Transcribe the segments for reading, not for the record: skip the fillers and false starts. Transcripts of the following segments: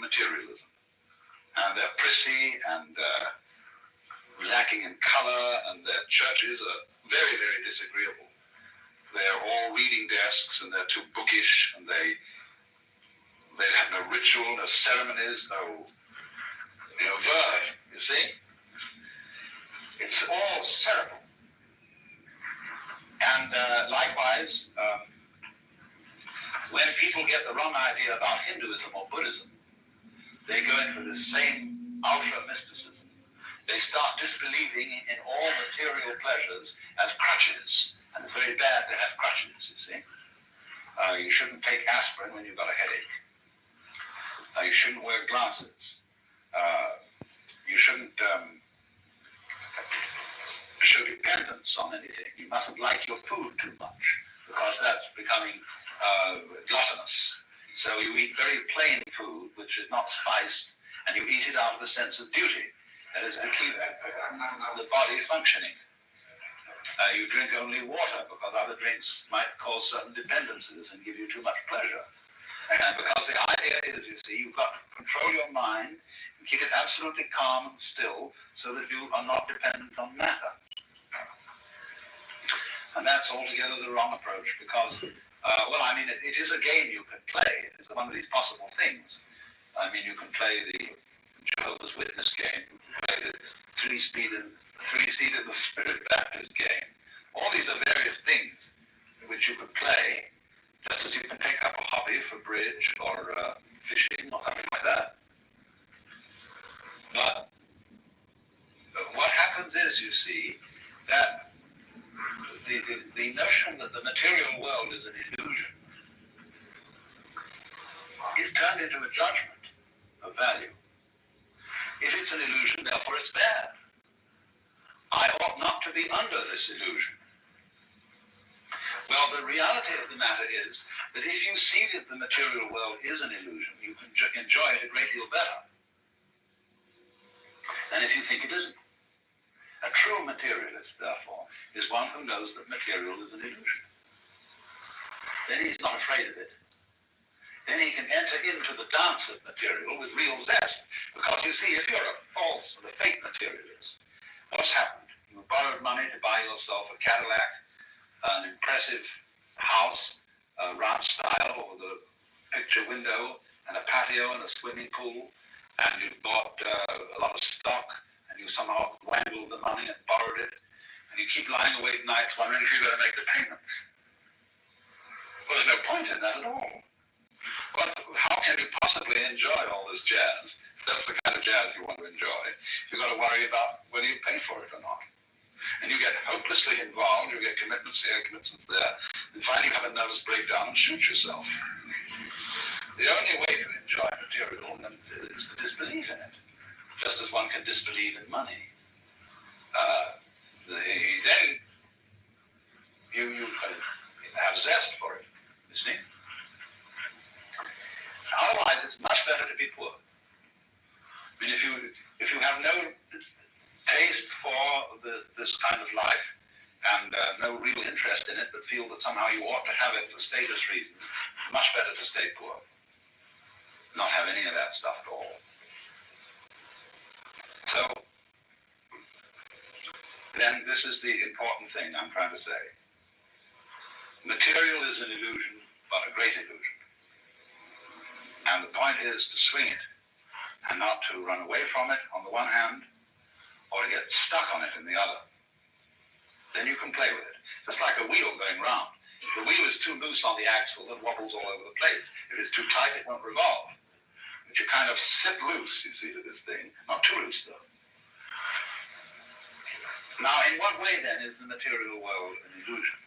materialism. And they're prissy and lacking in color, and their churches are very, very disagreeable. They're all reading desks, and they're too bookish, and they have no ritual, no ceremonies, no verve, you see? It's all cerebral. And likewise, when people get the wrong idea about Hinduism or Buddhism, they go into the same ultra-mysticism. They start disbelieving in all material pleasures as crutches. And it's very bad to have crutches, you see. You shouldn't take aspirin when you've got a headache. You shouldn't wear glasses. You shouldn't show dependence on anything. You mustn't like your food too much, because that's becoming gluttonous. So you eat very plain food, which is not spiced, and you eat it out of a sense of duty. That is to keep the body functioning. You drink only water, because other drinks might cause certain dependencies and give you too much pleasure. And because the idea is, you see, you've got to control your mind and keep it absolutely calm and still so that you are not dependent on matter. And that's altogether the wrong approach, because, it is a game you can play. It's one of these possible things. You can play the Jehovah's Witness game, you can play the three-seated the Spirit Baptist game. All these are various things which you could play, just as you can take up a hobby for bridge or fishing or something like that. But what happens is, you see, that the notion that the material world is an illusion is turned into a judgment of value. If it's an illusion, therefore it's bad. I ought not to be under this illusion. Well, the reality of the matter is that if you see that the material world is an illusion, you can enjoy it a great deal better than if you think it isn't. A true materialist, therefore, is one who knows that material is an illusion. Then he's not afraid of it. Then he can enter into the dance of material with real zest. Because you see, if you're a false and a fake materialist, what's happened? You borrowed money to buy yourself a Cadillac, an impressive house, a ranch style with a picture window and a patio and a swimming pool, and you bought a lot of stock, and you somehow wangled the money and borrowed it, and you keep lying awake nights wondering if you're going to make the payments. Well, there's no point in that at all. But how can you possibly enjoy all this jazz? That's the kind of jazz you want to enjoy. You've got to worry about whether you pay for it or not. And you get hopelessly involved, you get commitments here, commitments there, and finally you have a nervous breakdown and shoot yourself. The only way to enjoy material is to disbelieve in it, just as one can disbelieve in money. Then you have zest for it, you see? Otherwise, it's much better to be poor. If you have no taste for this kind of life and no real interest in it, but feel that somehow you ought to have it for status reasons, much better to stay poor. Not have any of that stuff at all. So, then this is the important thing I'm trying to say. Material is an illusion, but a great illusion. And the point is to swing it, and not to run away from it on the one hand, or to get stuck on it in the other. Then you can play with it. It's like a wheel going round. If the wheel is too loose on the axle, it wobbles all over the place. If it's too tight, it won't revolve. But you kind of sit loose, you see, to this thing. Not too loose, though. Now, in what way, then, is the material world an illusion?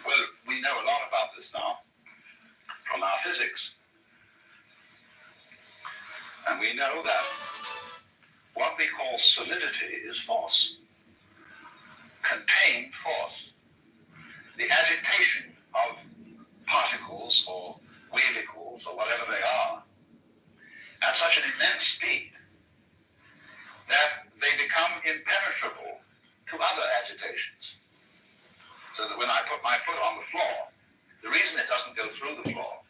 Well, we know a lot about this now from our physics. And we know that what we call solidity is force, contained force. The agitation of particles or wavicles or whatever they are at such an immense speed that they become impenetrable to other agitations. So that when I put my foot on the floor, the reason it doesn't go through the floor